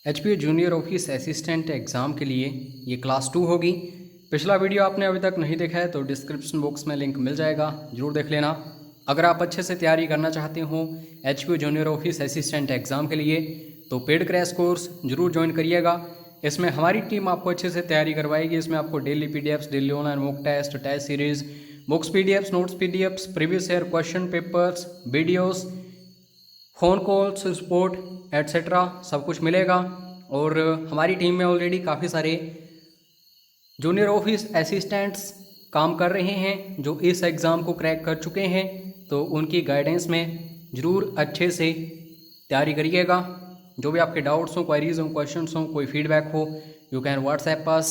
HP junior office assistant exam के लिए ये क्लास 2 होगी। पिछला वीडियो आपने अभी तक नहीं देखा है तो डिस्क्रिप्शन बॉक्स में लिंक मिल जाएगा, ज़रूर देख लेना। अगर आप अच्छे से तैयारी करना चाहते हो HP junior office assistant exam के लिए तो पेड क्रैश कोर्स ज़रूर ज्वाइन करिएगा। इसमें हमारी टीम आपको अच्छे से तैयारी करवाएगी। इसमें आपको daily PDFs, daily online mock test, test series, books PDFs, notes PDFs, previous year question papers, videos, phone calls, support etcetera सब कुछ मिलेगा। और हमारी टीम में ऑलरेडी काफ़ी सारे जूनियर ऑफिस असिस्टेंट्स काम कर रहे हैं जो इस एग्ज़ाम को क्रैक कर चुके हैं, तो उनकी गाइडेंस में ज़रूर अच्छे से तैयारी करिएगा। जो भी आपके डाउट्स हों, क्वेरीज हों, क्वेश्चंस हों, कोई फीडबैक हो, यू कैन व्हाट्सएप अस।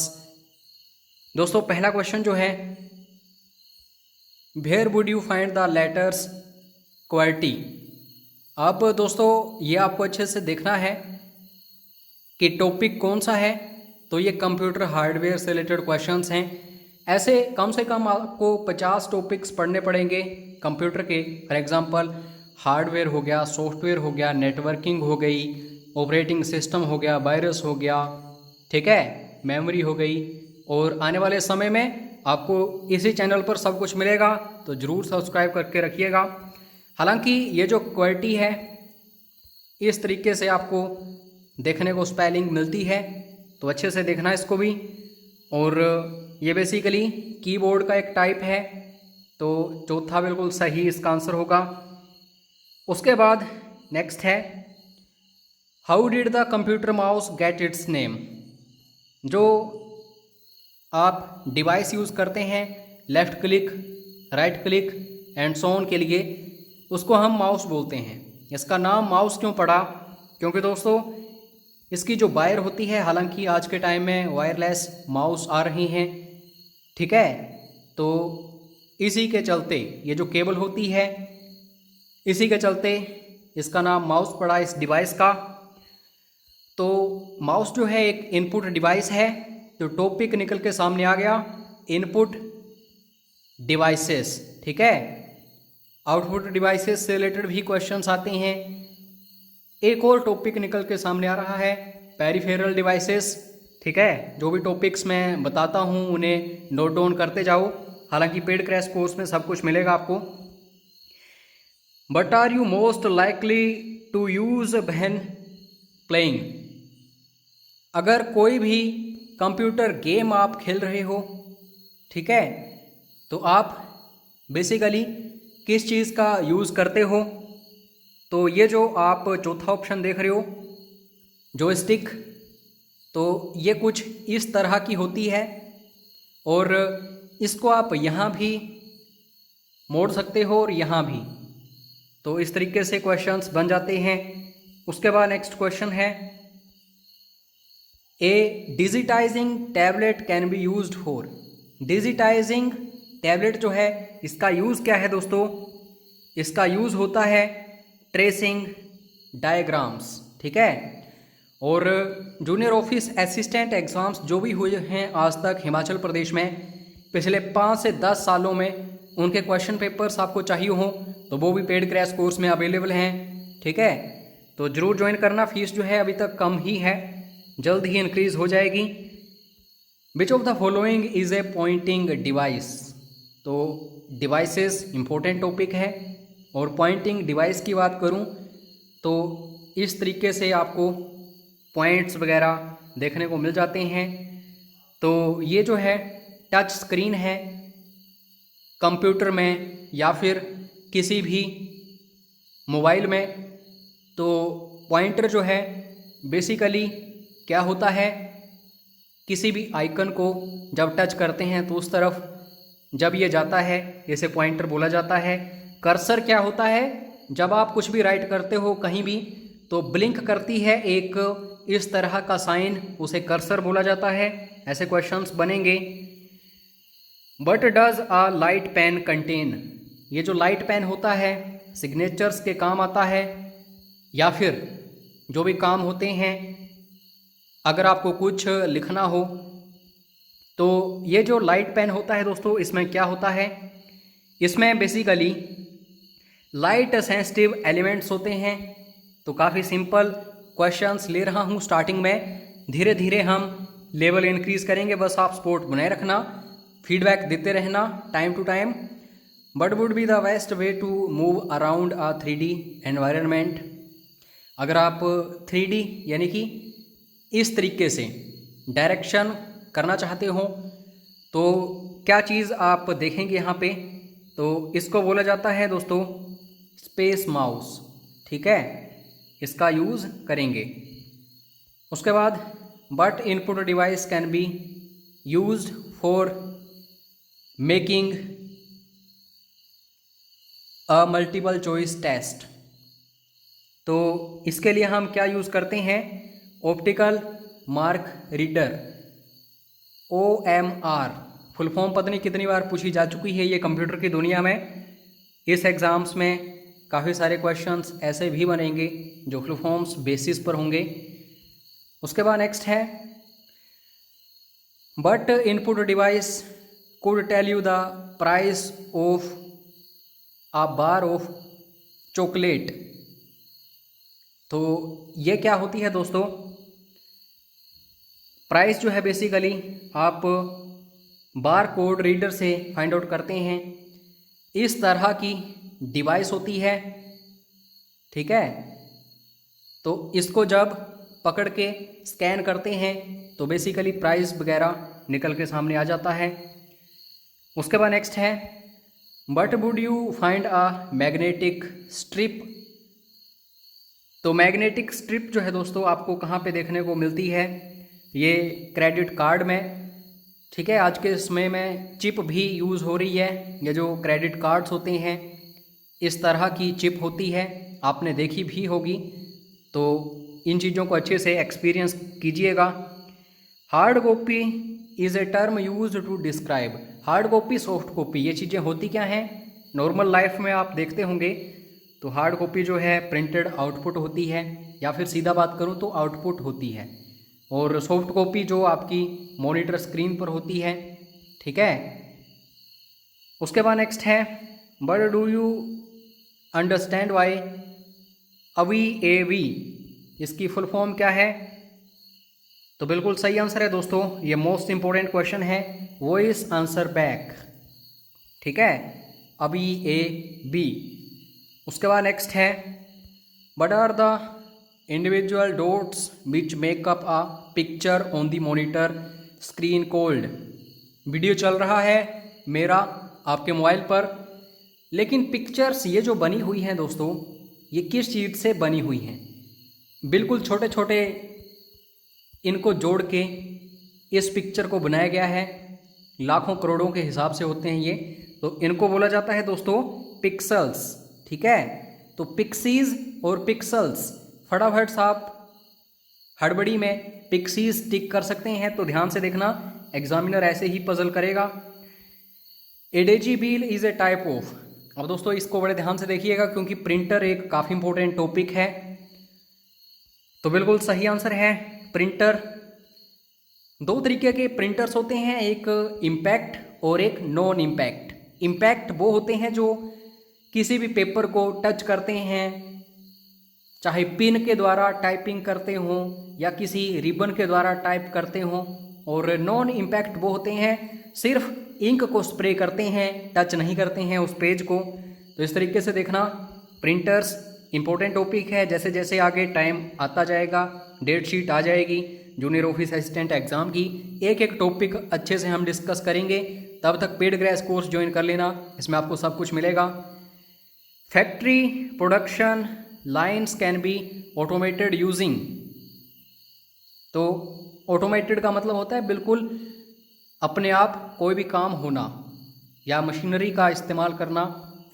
दोस्तों पहला क्वेश्चन जो है, where would you find the letters quality. अब दोस्तों ये आपको अच्छे से देखना है कि टॉपिक कौन सा है। तो ये कंप्यूटर हार्डवेयर से रिलेटेड क्वेश्चंस हैं। ऐसे कम से कम आपको 50 टॉपिक्स पढ़ने पड़ेंगे कंप्यूटर के। फॉर एग्जांपल हार्डवेयर हो गया, सॉफ्टवेयर हो गया, नेटवर्किंग हो गई, ऑपरेटिंग सिस्टम हो गया, वायरस हो गया, ठीक है, मेमोरी हो गई। और आने वाले समय में आपको इसी चैनल पर सब कुछ मिलेगा, तो ज़रूर सब्सक्राइब करके रखिएगा। हालांकि ये जो क्वालिटी है इस तरीके से आपको देखने को स्पेलिंग मिलती है, तो अच्छे से देखना इसको भी। और ये बेसिकली कीबोर्ड का एक टाइप है, तो चौथा बिल्कुल सही इसका आंसर होगा। उसके बाद नेक्स्ट है, how did the computer mouse get its name. जो आप डिवाइस यूज़ करते हैं left click, right click and so on के लिए, उसको हम माउस बोलते हैं। इसका नाम माउस क्यों पड़ा? क्योंकि दोस्तों इसकी जो वायर होती है, हालांकि आज के टाइम में वायरलेस माउस आ रही हैं, ठीक है, तो इसी के चलते ये जो केबल होती है, इसी के चलते इसका नाम माउस पड़ा इस डिवाइस का। तो माउस जो है एक इनपुट डिवाइस है। तो टॉपिक निकल के सामने आ गया, इनपुट डिवाइसेस, ठीक है। आउटपुट डिवाइसेस से रिलेटेड भी क्वेश्चंस आते हैं। एक और टॉपिक निकल के सामने आ रहा है, पेरिफेरल डिवाइसेस, ठीक है। जो भी टॉपिक्स मैं बताता हूँ उन्हें नोट डाउन करते जाओ, हालांकि पेड क्रैश कोर्स में सब कुछ मिलेगा आपको। But are you most likely to use when playing. अगर कोई भी कंप्यूटर गेम आप खेल रहे हो, ठीक है, तो आप बेसिकली किस चीज़ का यूज़ करते हो? तो ये जो आप चौथा ऑप्शन देख रहे हो, जॉयस्टिक, तो ये कुछ इस तरह की होती है और इसको आप यहाँ भी मोड़ सकते हो और यहाँ भी। तो इस तरीके से क्वेश्चंस बन जाते हैं। उसके बाद नेक्स्ट क्वेश्चन है, a digitizing tablet can be used for. Digitizing tablet जो है इसका यूज़ क्या है दोस्तों? इसका यूज़ होता है ट्रेसिंग डायग्राम्स, ठीक है। और जूनियर ऑफिस असिस्टेंट एग्ज़ाम्स जो भी हुए हैं आज तक हिमाचल प्रदेश में, पिछले 5 से 10 सालों में उनके क्वेश्चन पेपर्स आपको चाहिए हों तो वो भी पेड क्रैश कोर्स में अवेलेबल हैं, ठीक है। तो ज़रूर ज्वाइन करना। फीस जो है अभी तक कम ही है, जल्द ही इंक्रीज़ हो जाएगी। Which of the following is a pointing device. तो डिवाइसेस इंपॉर्टेंट टॉपिक है, और पॉइंटिंग डिवाइस की बात करूं तो इस तरीके से आपको पॉइंट्स वगैरह देखने को मिल जाते हैं। तो ये जो है टच स्क्रीन है कंप्यूटर में या फिर किसी भी मोबाइल में। तो पॉइंटर जो है बेसिकली क्या होता है, किसी भी आइकन को जब टच करते हैं तो उस तरफ जब ये जाता है इसे पॉइंटर बोला जाता है। कर्सर क्या होता है, जब आप कुछ भी राइट करते हो कहीं भी तो ब्लिंक करती है एक इस तरह का साइन, उसे कर्सर बोला जाता है। ऐसे क्वेश्चंस बनेंगे। But does a light pen contain. ये जो लाइट पेन होता है सिग्नेचर्स के काम आता है या फिर जो भी काम होते हैं, अगर आपको कुछ लिखना हो तो ये जो लाइट पेन होता है दोस्तों, इसमें क्या होता है, इसमें बेसिकली लाइट सेंसिटिव एलिमेंट्स होते हैं। तो काफ़ी सिंपल, क्वेश्चंस ले रहा हूँ स्टार्टिंग में, धीरे धीरे हम लेवल इंक्रीज करेंगे। बस आप सपोर्ट बनाए रखना, फीडबैक देते रहना time to time. But would be the best way to move around a 3D environment. अगर आप 3D यानी कि इस तरीके से डायरेक्शन करना चाहते हो तो क्या चीज़ आप देखेंगे यहाँ पे, तो इसको बोला जाता है दोस्तों स्पेस माउस। ठीक है, इसका यूज़ करेंगे। उसके बाद but input device can be used for making a multiple choice test. तो इसके लिए हम क्या यूज़ करते हैं, optical mark reader, OMR। Full form पता नहीं कितनी बार पूछी जा चुकी है ये कंप्यूटर की दुनिया में। इस एग्ज़ाम्स में काफ़ी सारे क्वेश्चंस ऐसे भी बनेंगे जो फुल फॉर्म्स बेसिस पर होंगे। उसके बाद नेक्स्ट है but input device could tell you the price of a bar of chocolate. तो ये क्या होती है दोस्तों, प्राइस जो है बेसिकली आप बार कोड रीडर से फाइंड आउट करते हैं। इस तरह की डिवाइस होती है, ठीक है। तो इसको जब पकड़ के स्कैन करते हैं तो बेसिकली प्राइस वगैरह निकल के सामने आ जाता है। उसके बाद नेक्स्ट है but would you find a magnetic strip. तो मैग्नेटिक स्ट्रिप जो है दोस्तों आपको कहाँ पे देखने को मिलती है, ये क्रेडिट कार्ड में। ठीक है, आज के समय में चिप भी यूज़ हो रही है। ये जो क्रेडिट कार्ड्स होते हैं इस तरह की चिप होती है, आपने देखी भी होगी। तो इन चीज़ों को अच्छे से एक्सपीरियंस कीजिएगा। Hard copy is a term use to describe. Hard copy, soft copy, ये चीज़ें होती क्या हैं, नॉर्मल लाइफ में आप देखते होंगे तो हार्ड कॉपी जो है प्रिंटेड आउटपुट होती है, या फिर सीधा बात करूँ तो आउटपुट होती है, और सॉफ्ट कॉपी जो आपकी मॉनिटर स्क्रीन पर होती है। ठीक है, उसके बाद नेक्स्ट है what do you understand by AV। इसकी फुल फॉर्म क्या है, तो बिल्कुल सही आंसर है दोस्तों, ये मोस्ट इंपॉर्टेंट क्वेश्चन है, वॉइस आंसर बैक। ठीक है, AV। उसके बाद नेक्स्ट है what are the individual dots which make up a picture on the monitor screen called. Video चल रहा है मेरा आपके मोबाइल पर, लेकिन पिक्चर्स ये जो बनी हुई हैं दोस्तों, ये किस चीज़ से बनी हुई हैं, बिल्कुल छोटे छोटे इनको जोड़ के इस पिक्चर को बनाया गया है। लाखों करोड़ों के हिसाब से होते हैं ये, तो इनको बोला जाता है दोस्तों पिक्सल्स। ठीक है, तो पिक्सीज और पिक्सल्स, फटाफट से आप हड़बड़ी में पिक्सीज टिक कर सकते हैं, तो ध्यान से देखना, एग्जामिनर ऐसे ही पजल करेगा। A daisy wheel is a type of. अब दोस्तों इसको बड़े ध्यान से देखिएगा क्योंकि प्रिंटर एक काफ़ी इंपॉर्टेंट टॉपिक है। तो बिल्कुल सही आंसर है प्रिंटर। दो तरीके के प्रिंटर्स होते हैं, एक इम्पैक्ट और एक नॉन इम्पैक्ट। इम्पैक्ट वो होते हैं जो किसी भी पेपर को टच करते हैं, चाहे पिन के द्वारा टाइपिंग करते हों या किसी रिबन के द्वारा टाइप करते हों, और नॉन इम्पैक्ट वो होते हैं सिर्फ इंक को स्प्रे करते हैं, टच नहीं करते हैं उस पेज को। तो इस तरीके से देखना, प्रिंटर्स इंपॉर्टेंट टॉपिक है। जैसे जैसे आगे टाइम आता जाएगा, डेट शीट आ जाएगी जूनियर ऑफिस असिस्टेंट एग्ज़ाम की, एक एक टॉपिक अच्छे से हम डिस्कस करेंगे। तब तक पेड क्रैश कोर्स ज्वाइन कर लेना, इसमें आपको सब कुछ मिलेगा। Factory production lines can be automated using. तो ऑटोमेटेड का मतलब होता है बिल्कुल अपने आप कोई भी काम होना या मशीनरी का इस्तेमाल करना।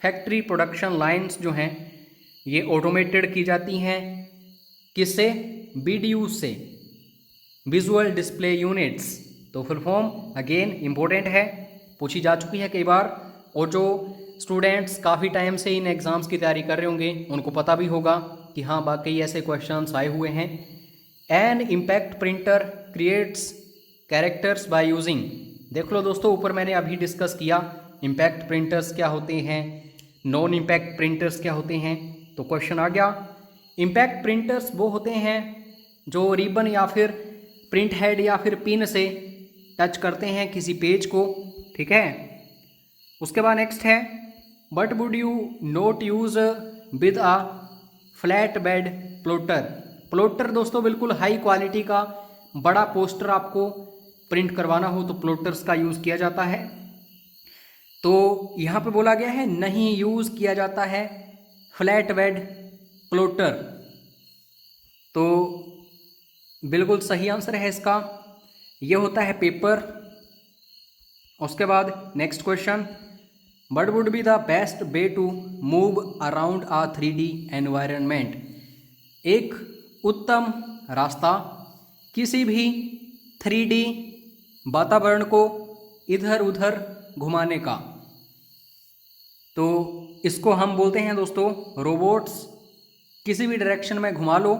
फैक्ट्री प्रोडक्शन लाइन्स जो हैं ये ऑटोमेटेड की जाती हैं, किससे, BDU से, विजुअल डिस्प्ले यूनिट्स। तो फुल फॉर्म अगेन इम्पोर्टेंट है, पूछी जा चुकी है कई बार, और जो स्टूडेंट्स काफ़ी टाइम से इन एग्ज़ाम्स की तैयारी कर रहे होंगे उनको पता भी होगा कि हाँ बाकी ऐसे क्वेश्चंस आए हुए हैं। An impact printer creates characters by using. देख लो दोस्तों, ऊपर मैंने अभी डिस्कस किया इम्पैक्ट प्रिंटर्स क्या होते हैं, नॉन इम्पैक्ट प्रिंटर्स क्या होते हैं। तो क्वेश्चन आ गया, इम्पैक्ट प्रिंटर्स वो होते हैं जो रिबन या फिर प्रिंट हेड या फिर पिन से टच करते हैं किसी पेज को, ठीक है। उसके बाद नेक्स्ट है, but would you not use with a flat bed plotter. Plotter दोस्तों बिल्कुल हाई क्वालिटी का बड़ा पोस्टर आपको प्रिंट करवाना हो तो प्लॉटर्स का यूज़ किया जाता है। तो यहाँ पे बोला गया है नहीं यूज़ किया जाता है फ्लैट बेड प्लॉटर। तो बिल्कुल सही आंसर है इसका, ये होता है पेपर। उसके बाद next question, what would be the best way to move around a 3D environment. एक उत्तम रास्ता किसी भी 3D वातावरण को इधर उधर घुमाने का, तो इसको हम बोलते हैं दोस्तों रोबोट्स। किसी भी डायरेक्शन में घुमा लो,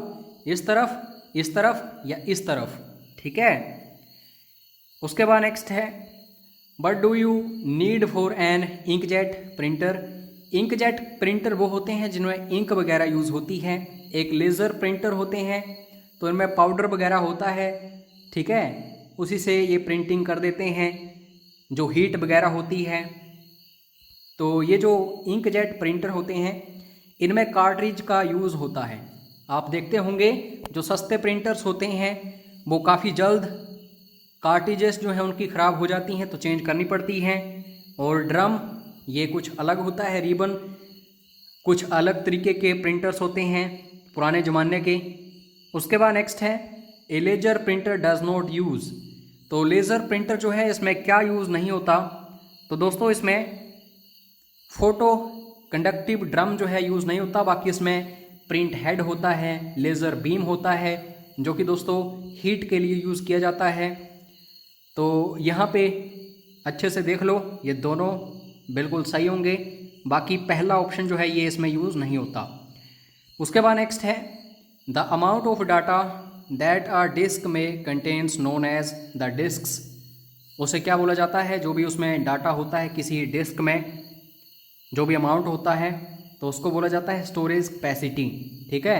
इस तरफ या इस तरफ, ठीक है। उसके बाद नेक्स्ट है, what do you need for an inkjet printer. Inkjet printer वो होते हैं जिनमें इंक वगैरह यूज़ होती है। एक लेज़र प्रिंटर होते हैं तो इनमें पाउडर वगैरह होता है, ठीक है, उसी से ये प्रिंटिंग कर देते हैं जो हीट वगैरह होती है। तो ये जो इंकजेट प्रिंटर होते हैं इनमें कार्ट्रिज का यूज़ होता है। आप देखते होंगे जो सस्ते प्रिंटर्स होते हैं वो काफ़ी जल्द कार्ट्रिजेस जो हैं उनकी ख़राब हो जाती हैं तो चेंज करनी पड़ती हैं। और ड्रम ये कुछ अलग होता है, रिबन कुछ अलग तरीके के प्रिंटर्स होते हैं पुराने ज़माने के। उसके बाद नेक्स्ट है, a laser printer does not use. तो लेज़र प्रिंटर जो है इसमें क्या यूज़ नहीं होता, तो दोस्तों इसमें फोटो कंडक्टिव ड्रम जो है यूज़ नहीं होता। बाकी इसमें प्रिंट हेड होता है, लेज़र बीम होता है जो कि दोस्तों हीट के लिए यूज़ किया जाता है। तो यहाँ पे अच्छे से देख लो, ये दोनों बिल्कुल सही होंगे। बाकी पहला ऑप्शन जो है ये इसमें यूज़ नहीं होता। उसके बाद नेक्स्ट है, the amount of data that are disk में contains known as the disks. उसे क्या बोला जाता है, जो भी उसमें डाटा होता है किसी डिस्क में जो भी अमाउंट होता है तो उसको बोला जाता है स्टोरेज कैपेसिटी, ठीक है।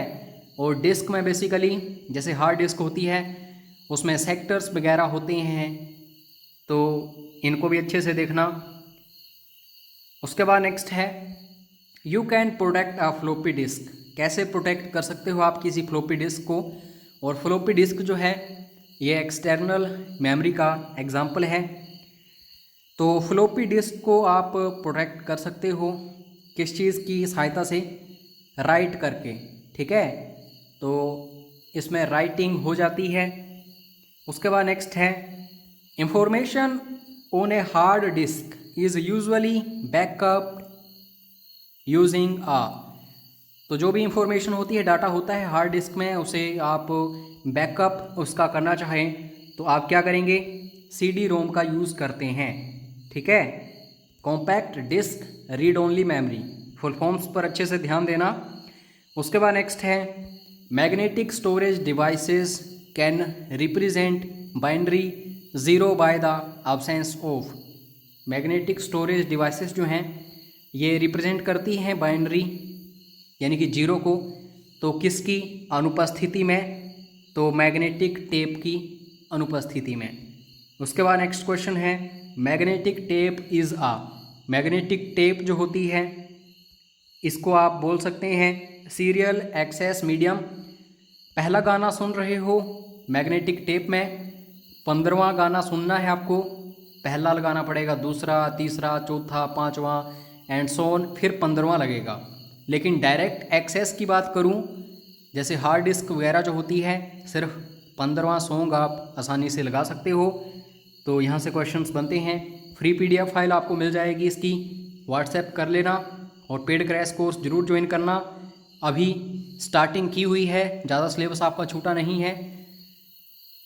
और डिस्क में बेसिकली जैसे हार्ड डिस्क होती है उसमें सेक्टर्स वगैरह होते हैं, तो इनको भी अच्छे से देखना। उसके बाद नेक्स्ट है, you can protect a floppy disk. कैसे प्रोटेक्ट कर सकते हो आप किसी फ्लॉपी डिस्क को। और फ्लॉपी डिस्क जो है ये एक्सटर्नल मेमोरी का एग्जाम्पल है। तो फ्लॉपी डिस्क को आप प्रोटेक्ट कर सकते हो किस चीज़ की सहायता से, राइट करके, ठीक है। तो इसमें राइटिंग हो जाती है। उसके बाद नेक्स्ट है, information on a hard disk is usually backup using a. तो जो भी इंफॉर्मेशन होती है, डाटा होता है हार्ड डिस्क में, उसे आप बैकअप उसका करना चाहें तो आप क्या करेंगे, CD रोम का यूज़ करते हैं, ठीक है। Compact disc read only memory, full forms पर अच्छे से ध्यान देना। उसके बाद नेक्स्ट है, magnetic storage devices can represent binary zero by the absence of. Magnetic storage devices जो हैं ये रिप्रेजेंट करती हैं बाइनरी यानी कि जीरो को, तो किसकी अनुपस्थिति में, तो मैग्नेटिक टेप की अनुपस्थिति में। उसके बाद नेक्स्ट क्वेश्चन है, magnetic tape is a. Magnetic tape जो होती है इसको आप बोल सकते हैं सीरियल एक्सेस मीडियम। पहला गाना सुन रहे हो मैग्नेटिक टेप में, 15वां गाना सुनना है आपको, पहला लगाना पड़ेगा, दूसरा, तीसरा, चौथा, पाँचवां एंड सो ऑन, फिर 15वां लगेगा। लेकिन डायरेक्ट एक्सेस की बात करूं, जैसे हार्ड डिस्क वगैरह जो होती है, सिर्फ 15वां सॉन्ग आप आसानी से लगा सकते हो। तो यहाँ से क्वेश्चंस बनते हैं। फ्री PDF फाइल आपको मिल जाएगी इसकी, व्हाट्सएप कर लेना। और पेड क्रैश कोर्स जरूर ज्वाइन करना, अभी स्टार्टिंग की हुई है, ज़्यादा सिलेबस आपका छूटा नहीं है।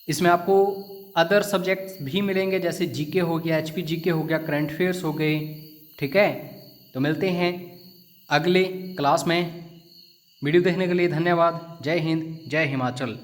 इसमें आपको अदर सब्जेक्ट्स भी मिलेंगे जैसे GK हो गया, HP GK हो गया, करंट अफेयर्स हो गए, ठीक है। तो मिलते हैं अगले क्लास में। वीडियो देखने के लिए धन्यवाद। जय हिंद, जय हिमाचल।